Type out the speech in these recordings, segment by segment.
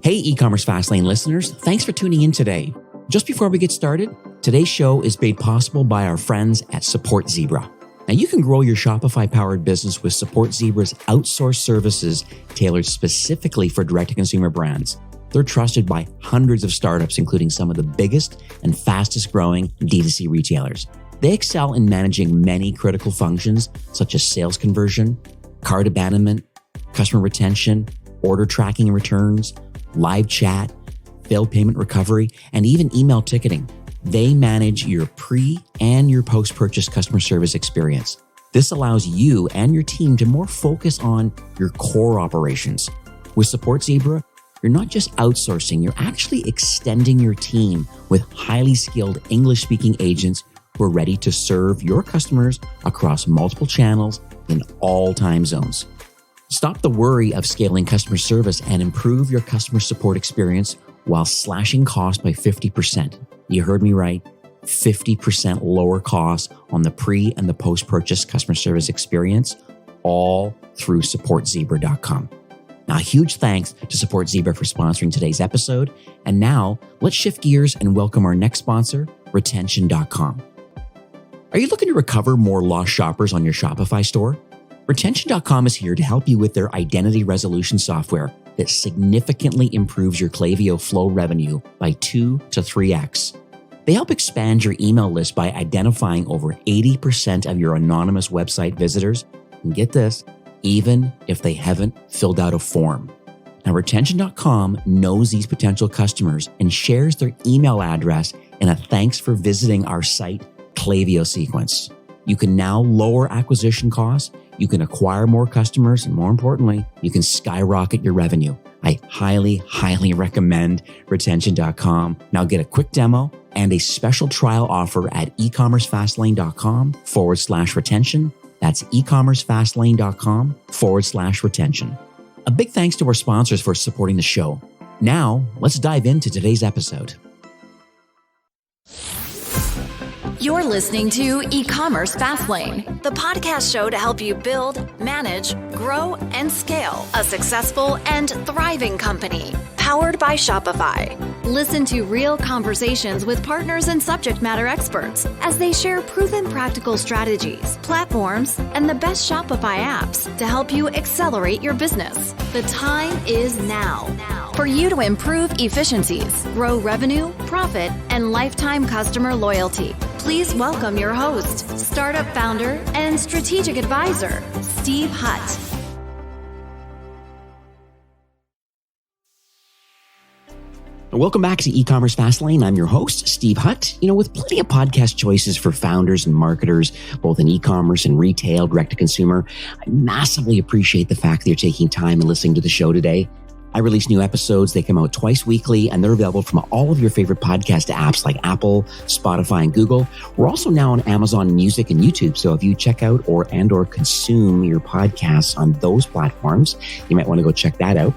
Hey, eCommerce Fastlane listeners, thanks for tuning in today. Just before we get started, today's show is made possible by our friends at Support Zebra. Now, you can grow your Shopify-powered business with Support Zebra's outsourced services tailored specifically for direct-to-consumer brands. They're trusted by hundreds of startups, including some of the biggest and fastest-growing D2C retailers. They excel in managing many critical functions, such as sales conversion, cart abandonment, customer retention, order tracking and returns, live chat, failed payment recovery, and even email ticketing. They manage your pre- and your post-purchase customer service experience. This allows you and your team to more focus on your core operations. With Support Zebra, you're not just outsourcing, you're actually extending your team with highly skilled English-speaking agents who are ready to serve your customers across multiple channels in all time zones. Stop the worry of scaling customer service and improve your customer support experience while slashing costs by 50%. You heard me right, 50% lower costs on the pre- and the post-purchase customer service experience, all through supportzebra.com. Now, a huge thanks to Support Zebra for sponsoring today's episode. And now, let's shift gears and welcome our next sponsor, retention.com. Are you looking to recover more lost shoppers on your Shopify store? Retention.com is here to help you with their identity resolution software that significantly improves your Klaviyo Flow revenue by 2 to 3x. They help expand your email list by identifying over 80% of your anonymous website visitors. And get this, even if they haven't filled out a form. Now, Retention.com knows these potential customers and shares their email address in a thanks for visiting our site Klaviyo sequence. You can now lower acquisition costs, you can acquire more customers, and more importantly, you can skyrocket your revenue. I highly, highly recommend Retention.com. Now get a quick demo and a special trial offer at ecommercefastlane.com/retention. That's ecommercefastlane.com/retention. A big thanks to our sponsors for supporting the show. Now, let's dive into today's episode. You're listening to eCommerce Fastlane, the podcast show to help you build, manage, grow, and scale a successful and thriving company, powered by Shopify. Listen to real conversations with partners and subject matter experts as they share proven practical strategies, platforms, and the best Shopify apps to help you accelerate your business. The time is now for you to improve efficiencies, grow revenue, profit, and lifetime customer loyalty. Please welcome your host, startup founder, and strategic advisor, Steve Hutt. Welcome back to eCommerce Fastlane. I'm your host, Steve Hutt. With plenty of podcast choices for founders and marketers, both in e-commerce and retail, direct-to-consumer, I massively appreciate the fact that you're taking time and listening to the show today. I release new episodes. They come out twice weekly, and they're available from all of your favorite podcast apps like Apple, Spotify, and Google. We're also now on Amazon Music and YouTube. So if you check out or consume your podcasts on those platforms, you might want to go check that out.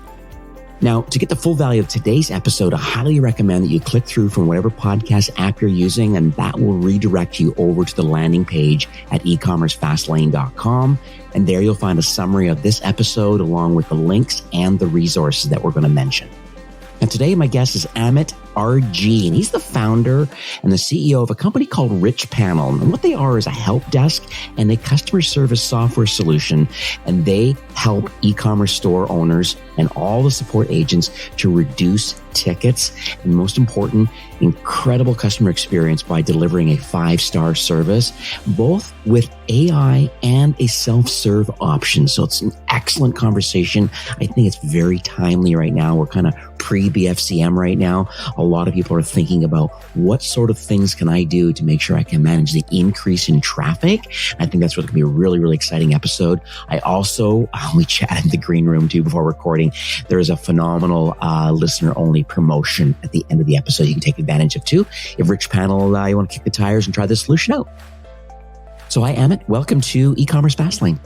Now, to get the full value of today's episode, I highly recommend that you click through from whatever podcast app you're using, and that will redirect you over to the landing page at ecommercefastlane.com. And there you'll find a summary of this episode along with the links and the resources that we're going to mention. And today, my guest is Amit RG, and he's the founder and the CEO of a company called RichPanel. And what they are is a help desk and a customer service software solution. And they help e-commerce store owners and all the support agents to reduce tickets and, most important, incredible customer experience by delivering a 5-star service, both with AI and a self-serve option. So it's an excellent conversation. I think it's very timely right now. We're kind of pre-BFCM right now. A lot of people are thinking about what sort of things can I do to make sure I can manage the increase in traffic. I think that's going to be a really, really exciting episode. We chatted in the green room too before recording. There is a phenomenal listener-only promotion at the end of the episode you can take advantage of too. If RichPanel, you want to kick the tires and try this solution out. So hi, Amit. Welcome to eCommerce Fastlane.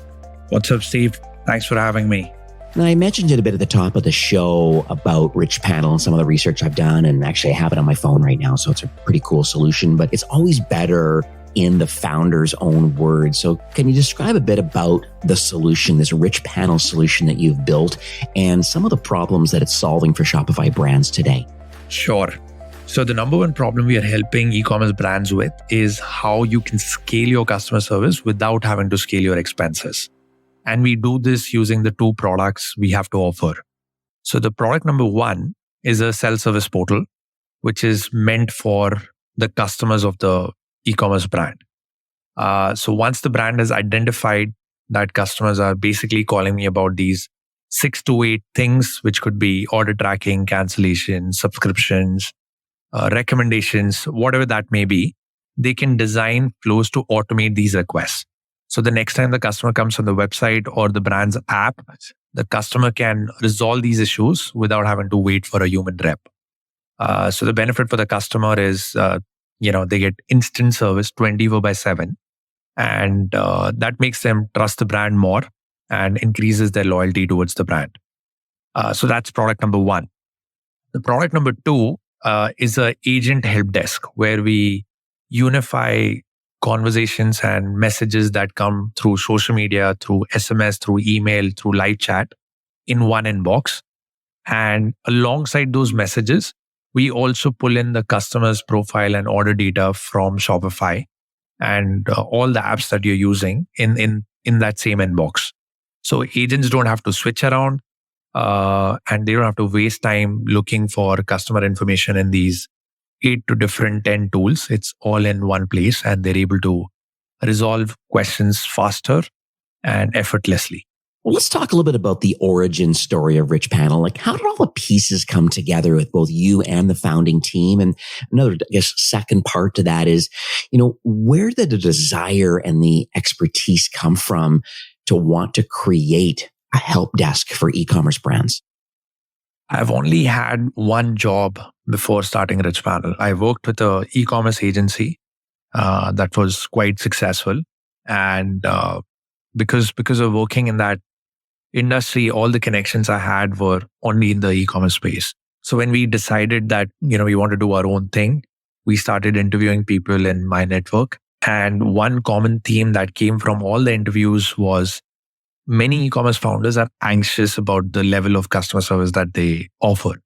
What's up, Steve? Thanks for having me. Now, I mentioned it a bit at the top of the show about RichPanel and some of the research I've done, and actually I have it on my phone right now, so it's a pretty cool solution. But it's always better in the founder's own words. So can you describe a bit about the solution, this RichPanel solution that you've built, and some of the problems that it's solving for Shopify brands today? Sure. So the number one problem we are helping e-commerce brands with is how you can scale your customer service without having to scale your expenses. And we do this using the two products we have to offer. So the product number one is a self-service portal, which is meant for the customers of the e-commerce brand. So once the brand has identified that customers are basically calling me about these 6 to 8 things, which could be order tracking, cancellation, subscriptions, recommendations, whatever that may be, they can design flows to automate these requests. So the next time the customer comes on the website or the brand's app, the customer can resolve these issues without having to wait for a human rep. So the benefit for the customer is, they get instant service 24/7, and that makes them trust the brand more and increases their loyalty towards the brand. So that's product number one. The product number two is an agent help desk where we unify conversations and messages that come through social media, through SMS, through email, through live chat in one inbox. And alongside those messages, we also pull in the customer's profile and order data from Shopify and all the apps that you're using in that same inbox. So agents don't have to switch around and they don't have to waste time looking for customer information in these 8 to different 10 tools. It's all in one place and they're able to resolve questions faster and effortlessly. Well, let's talk a little bit about the origin story of RichPanel. Like, how did all the pieces come together with both you and the founding team? And another, second part to that is, where did the desire and the expertise come from to want to create a help desk for e-commerce brands? I've only had one job before starting RichPanel. I worked with an e-commerce agency that was quite successful. And because of working in that industry, all the connections I had were only in the e-commerce space. So when we decided that, we want to do our own thing, we started interviewing people in my network. And one common theme that came from all the interviews was many e-commerce founders are anxious about the level of customer service that they offer.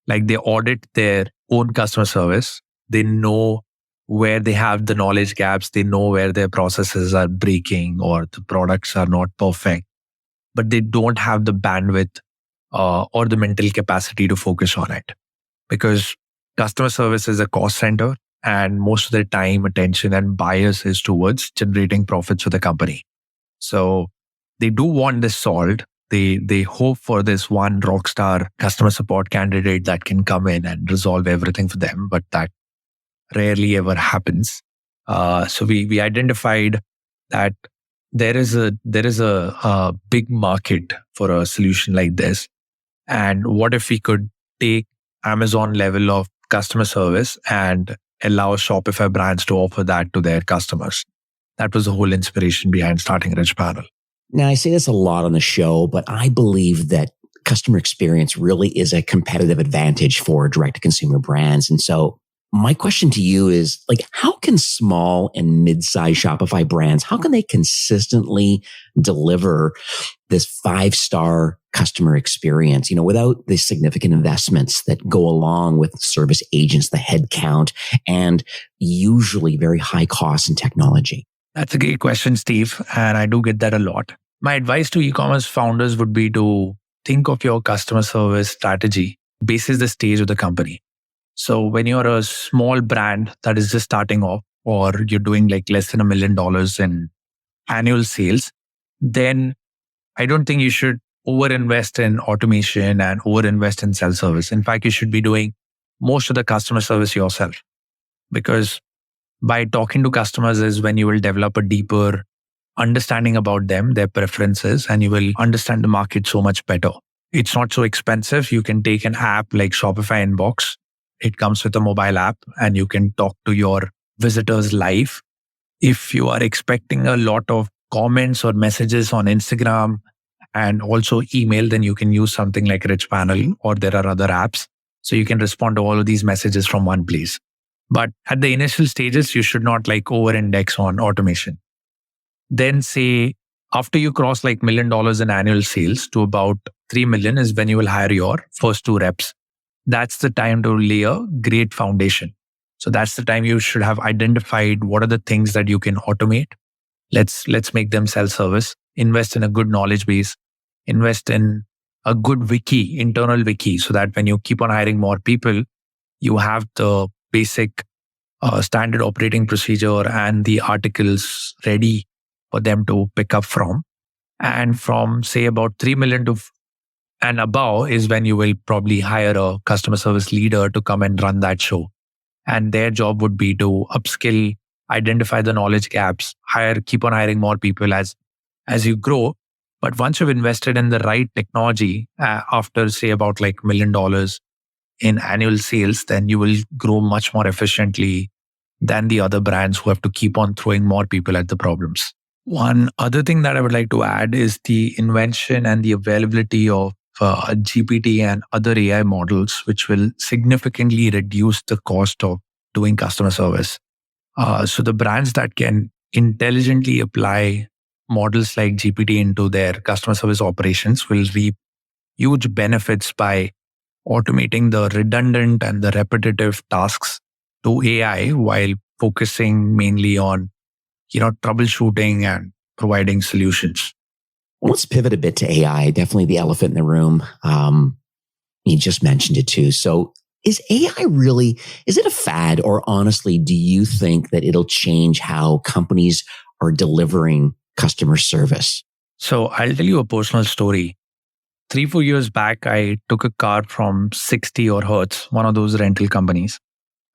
Like, they audit their own customer service. They know where they have the knowledge gaps. They know where their processes are breaking or the products are not perfect, but they don't have the bandwidth or the mental capacity to focus on it, because customer service is a cost center and most of their time, attention, and bias is towards generating profits for the company. So they do want this solved. They hope for this one rockstar customer support candidate that can come in and resolve everything for them, but that rarely ever happens. So we identified that there is a big market for a solution like this. And what if we could take Amazon level of customer service and allow Shopify brands to offer that to their customers? That was the whole inspiration behind starting RichPanel. Now, I say this a lot on the show, but I believe that customer experience really is a competitive advantage for direct-to-consumer brands. And so my question to you is, how can small and mid-sized Shopify brands, how can they consistently deliver this 5-star customer experience, without the significant investments that go along with service agents, the headcount, and usually very high costs in technology? That's a great question, Steve. And I do get that a lot. My advice to e-commerce founders would be to think of your customer service strategy basis the stage of the company. So when you're a small brand that is just starting off, or you're doing less than $1 million in annual sales, then I don't think you should overinvest in automation and overinvest in self-service. In fact, you should be doing most of the customer service yourself, because by talking to customers is when you will develop a deeper understanding about them, their preferences, and you will understand the market so much better. It's not so expensive. You can take an app like Shopify Inbox. It comes with a mobile app and you can talk to your visitors live. If you are expecting a lot of comments or messages on Instagram and also email, then you can use something like RichPanel, or there are other apps. So you can respond to all of these messages from one place. But at the initial stages, you should not like over-index on automation. Then say after you cross like $1 million in annual sales to about 3 million is when you will hire your first 2 reps. That's the time to lay a great foundation. So that's the time you should have identified what are the things that you can automate. Let's make them self-service. Invest in a good knowledge base. Invest in a good wiki, internal wiki, so that when you keep on hiring more people, you have the basic standard operating procedure and the articles ready for them to pick up from. And from say about 3 million to and above is when you will probably hire a customer service leader to come and run that show. And their job would be to upskill, identify the knowledge gaps, keep on hiring more people as you grow. But once you've invested in the right technology, after say about like $1 million in annual sales, then you will grow much more efficiently than the other brands who have to keep on throwing more people at the problems. One other thing that I would like to add is the invention and the availability of GPT and other AI models, which will significantly reduce the cost of doing customer service. So the brands that can intelligently apply models like GPT into their customer service operations will reap huge benefits by automating the redundant and the repetitive tasks to AI while focusing mainly on, troubleshooting and providing solutions. Well, let's pivot a bit to AI. Definitely the elephant in the room. You just mentioned it too. So is AI really, is it a fad, or honestly, do you think that it'll change how companies are delivering customer service? So I'll tell you a personal story. 3-4 years back, I took a car from 60 or Hertz, one of those rental companies.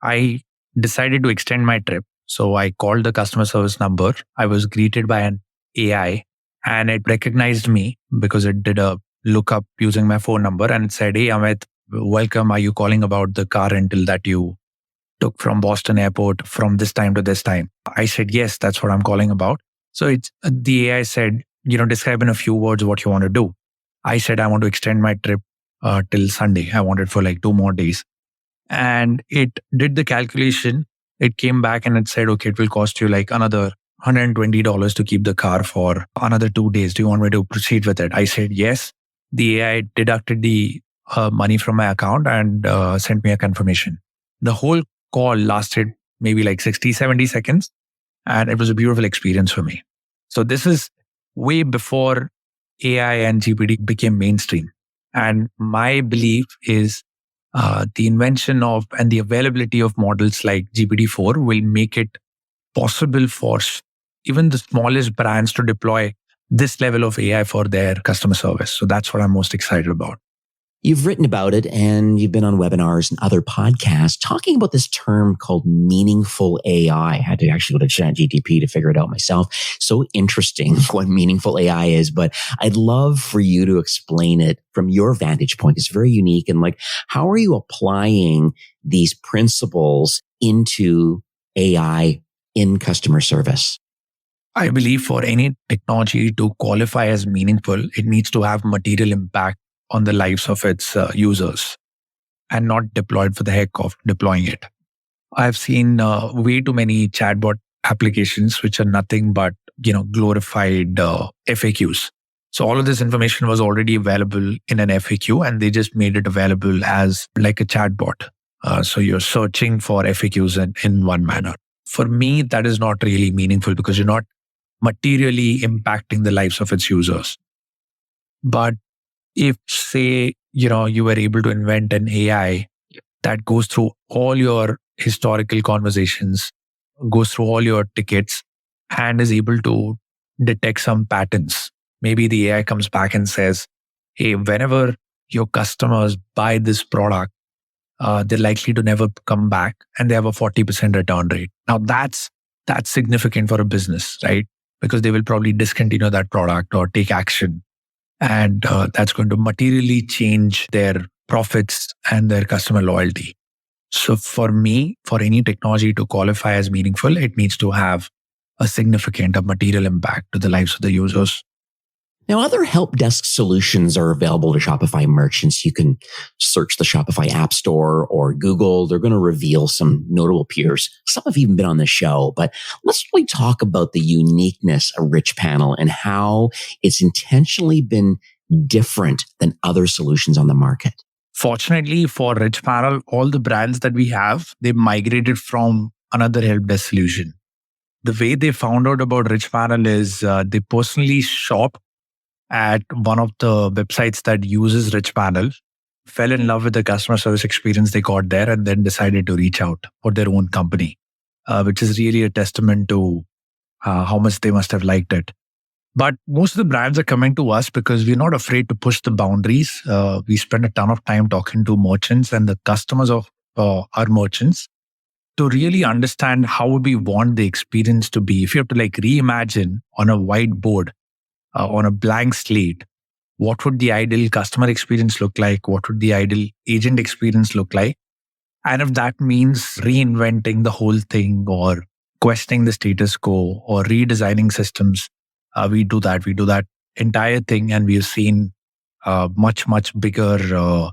I decided to extend my trip. So I called the customer service number. I was greeted by an AI and it recognized me because it did a lookup using my phone number and it said, "Hey, Amit, welcome. Are you calling about the car rental that you took from Boston Airport from this time to this time?" I said, "Yes, that's what I'm calling about." So the AI said, describe in a few words what you want to do. I said, I want to extend my trip till Sunday. I want it for like 2 more days. And it did the calculation. It came back and it said, okay, it will cost you like another $120 to keep the car for another 2 days. Do you want me to proceed with it? I said, yes. The AI deducted the money from my account and sent me a confirmation. The whole call lasted maybe like 60, 70 seconds. And it was a beautiful experience for me. So this is way before AI and GPT became mainstream. And my belief is the invention of and the availability of models like GPT-4 will make it possible for even the smallest brands to deploy this level of AI for their customer service. So that's what I'm most excited about. You've written about it and you've been on webinars and other podcasts talking about this term called meaningful AI. I had to actually go to ChatGPT to figure it out myself. So interesting what meaningful AI is, but I'd love for you to explain it from your vantage point. It's very unique. And like, how are you applying these principles into AI in customer service? I believe for any technology to qualify as meaningful, it needs to have material impact on the lives of its users and not deployed for the heck of deploying it. I've seen way too many chatbot applications which are nothing but glorified FAQs. So all of this information was already available in an FAQ and they just made it available as like a chatbot. So you're searching for FAQs in one manner. For me, that is not really meaningful because you're not materially impacting the lives of its users. But if, say, you were able to invent an AI that goes through all your historical conversations, goes through all your tickets, and is able to detect some patterns. Maybe the AI comes back and says, hey, whenever your customers buy this product, they're likely to never come back and they have a 40% return rate. Now that's significant for a business, right? Because they will probably discontinue that product or take action. And that's going to materially change their profits and their customer loyalty. So for me, for any technology to qualify as meaningful, it needs to have a significant, material impact to the lives of the users. Now, other help desk solutions are available to Shopify merchants. You can search the Shopify App Store or Google. They're going to reveal some notable peers. Some have even been on the show, but let's really talk about the uniqueness of RichPanel and how it's intentionally been different than other solutions on the market. Fortunately for RichPanel, all the brands that we have, they migrated from another help desk solution. The way they found out about RichPanel is they personally shop at one of the websites that uses RichPanel, fell in love with the customer service experience they got there, and then decided to reach out for their own company, which is really a testament to how much they must have liked it. But most of the brands are coming to us because we're not afraid to push the boundaries. We spend a ton of time talking to merchants and the customers of our merchants to really understand how we want the experience to be. If you have to reimagine on a whiteboard, on a blank slate, what would the ideal customer experience look like? What would the ideal agent experience look like? And if that means reinventing the whole thing or questioning the status quo or redesigning systems, we do that. We do that entire thing. And we've seen much, much bigger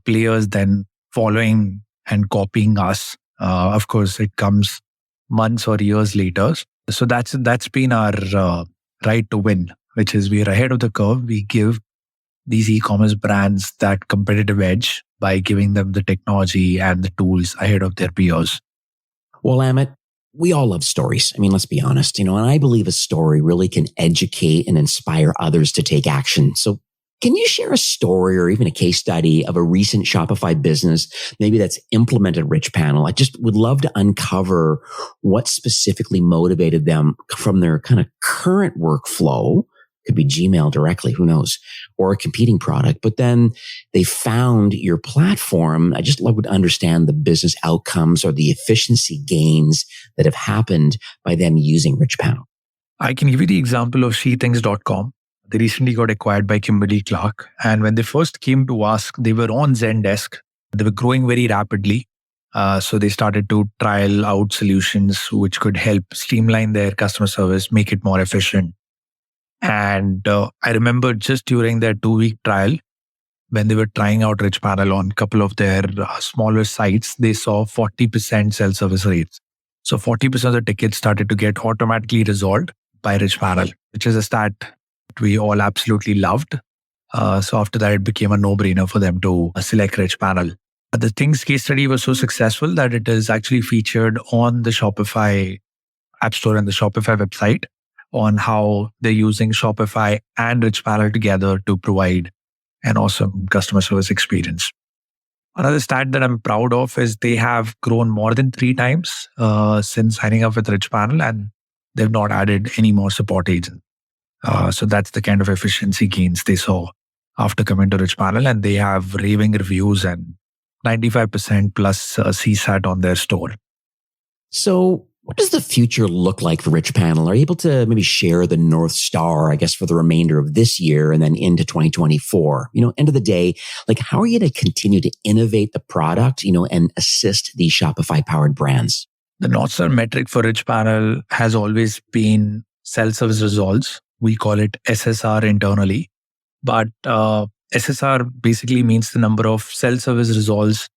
players than following and copying us. Of course, it comes months or years later. So that's been our right to win, which is we're ahead of the curve. We give these e-commerce brands that competitive edge by giving them the technology and the tools ahead of their peers. Well, Amit, we all love stories. I mean, let's be honest, and I believe a story really can educate and inspire others to take action. So can you share a story or even a case study of a recent Shopify business, maybe that's implemented RichPanel? I just would love to uncover what specifically motivated them from their kind of current workflow. Could be Gmail directly, who knows, or a competing product. But then they found your platform. I just love to understand the business outcomes or the efficiency gains that have happened by them using RichPanel. I can give you the example of SheThinks.com. They recently got acquired by Kimberly-Clark. And when they first came to us, they were on Zendesk. They were growing very rapidly. So they started to trial out solutions which could help streamline their customer service, make it more efficient. And I remember just during their 2-week trial, when they were trying out RichPanel on a couple of their smaller sites, they saw 40% self-service rates. So 40% of the tickets started to get automatically resolved by RichPanel, which is a stat we all absolutely loved. So after that, it became a no-brainer for them to select RichPanel. The Things case study was so successful that it is actually featured on the Shopify App Store and the Shopify website on how they're using Shopify and RichPanel together to provide an awesome customer service experience. Another stat that I'm proud of is they have grown more than 3 times since signing up with RichPanel, and they've not added any more support agents. So that's the kind of efficiency gains they saw after coming to RichPanel, and they have raving reviews and 95% plus CSAT on their store. So what does the future look like for RichPanel? Are you able to maybe share the North Star, I guess, for the remainder of this year and then into 2024? End of the day, how are you going to continue to innovate the product, and assist these Shopify powered brands? The North Star metric for RichPanel has always been self-service results. We call it SSR internally. But SSR basically means the number of self-service results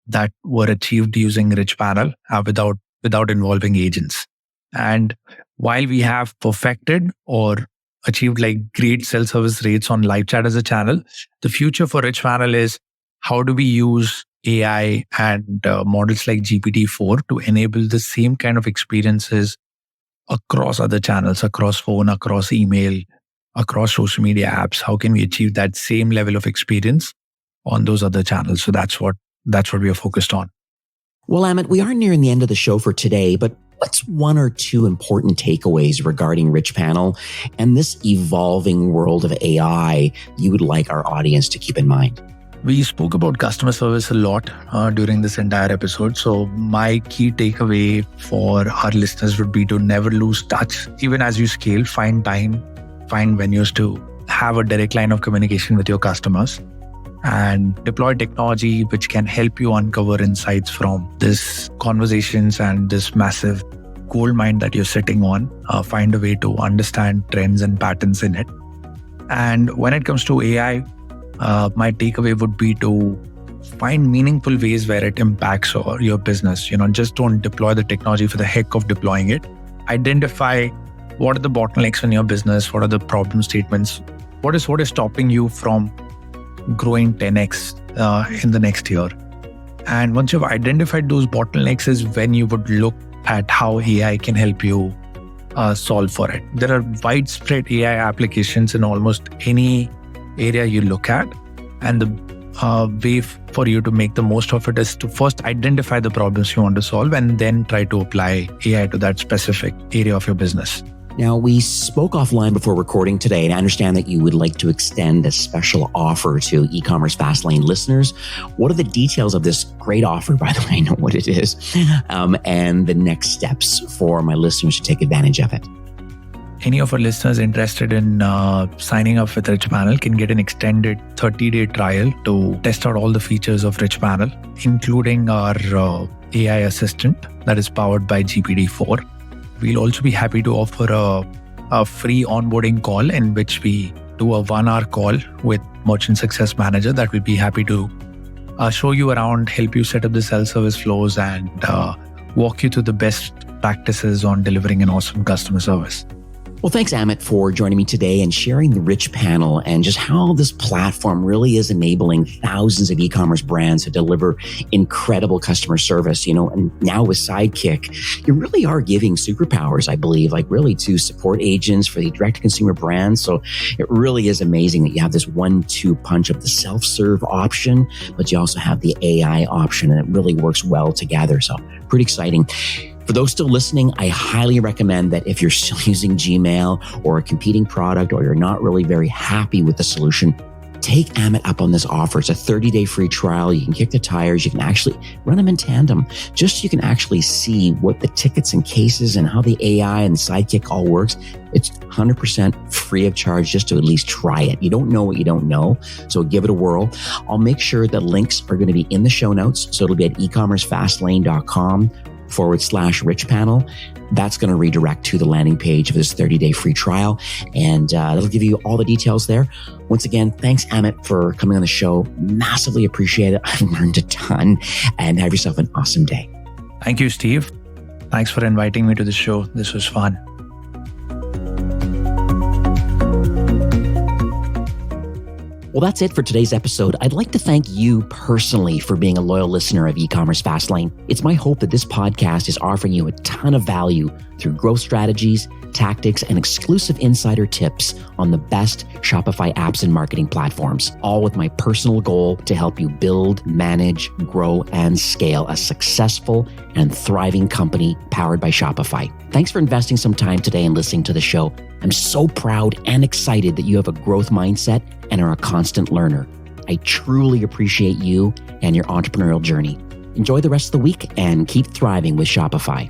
that were achieved using RichPanel without involving agents. And while we have perfected or achieved great self-service rates on live chat as a channel, the future for RichPanel is how do we use AI and models like GPT-4 to enable the same kind of experiences across other channels, across phone, across email, across social media apps. How can we achieve that same level of experience on those other channels? So that's what we are focused on. Well, Amit, we are nearing the end of the show for today, but what's 1 or 2 important takeaways regarding RichPanel and this evolving world of AI you would like our audience to keep in mind? We spoke about customer service a lot during this entire episode. So my key takeaway for our listeners would be to never lose touch. Even as you scale, find time, find venues to have a direct line of communication with your customers, and deploy technology which can help you uncover insights from this conversations and this massive gold mine that you're sitting on. Find a way to understand trends and patterns in it. And when it comes to AI, my takeaway would be to find meaningful ways where it impacts your business. Just don't deploy the technology for the heck of deploying it. Identify what are the bottlenecks in your business, what are the problem statements, what is stopping you from growing 10x in the next year. And once you've identified those bottlenecks is when you would look at how AI can help you solve for it. There are widespread AI applications in almost any area you look at. And the way for you to make the most of it is to first identify the problems you want to solve and then try to apply AI to that specific area of your business. Now, we spoke offline before recording today, and I understand that you would like to extend a special offer to eCommerce Fastlane listeners. What are the details of this great offer? By the way, I know what it is, and the next steps for my listeners to take advantage of it. Any of our listeners interested in signing up with RichPanel can get an extended 30-day trial to test out all the features of RichPanel, including our AI assistant that is powered by GPT-4. We'll also be happy to offer a free onboarding call in which we do a 1-hour call with Merchant Success Manager that will be happy to show you around, help you set up the self-service flows, and walk you through the best practices on delivering an awesome customer service. Well, thanks, Amit, for joining me today and sharing the RichPanel and just how this platform really is enabling thousands of e-commerce brands to deliver incredible customer service. And now with Sidekick, you really are giving superpowers, I believe, really to support agents for the direct-to-consumer brands. So it really is amazing that you have this 1-2 punch of the self-serve option, but you also have the AI option, and it really works well together. So pretty exciting. For those still listening, I highly recommend that if you're still using Gmail or a competing product, or you're not really very happy with the solution, take Amit up on this offer. It's a 30-day free trial. You can kick the tires. You can actually run them in tandem, just so you can actually see what the tickets and cases and how the AI and Sidekick all works. It's 100% free of charge just to at least try it. You don't know what you don't know, so give it a whirl. I'll make sure the links are going to be in the show notes. So it'll be at ecommercefastlane.com/RichPanel. That's going to redirect to the landing page of this 30-day free trial, and that'll give you all the details there. Once again, thanks, Amit, for coming on the show. Massively appreciate it. I've learned a ton, and have yourself an awesome day. Thank you, Steve. Thanks for inviting me to the show. This was fun. Well, that's it for today's episode. I'd like to thank you personally for being a loyal listener of eCommerce Fastlane. It's my hope that this podcast is offering you a ton of value through growth strategies, tactics, and exclusive insider tips on the best Shopify apps and marketing platforms, all with my personal goal to help you build, manage, grow, and scale a successful and thriving company powered by Shopify. Thanks for investing some time today and listening to the show. I'm so proud and excited that you have a growth mindset and are a constant learner. I truly appreciate you and your entrepreneurial journey. Enjoy the rest of the week and keep thriving with Shopify.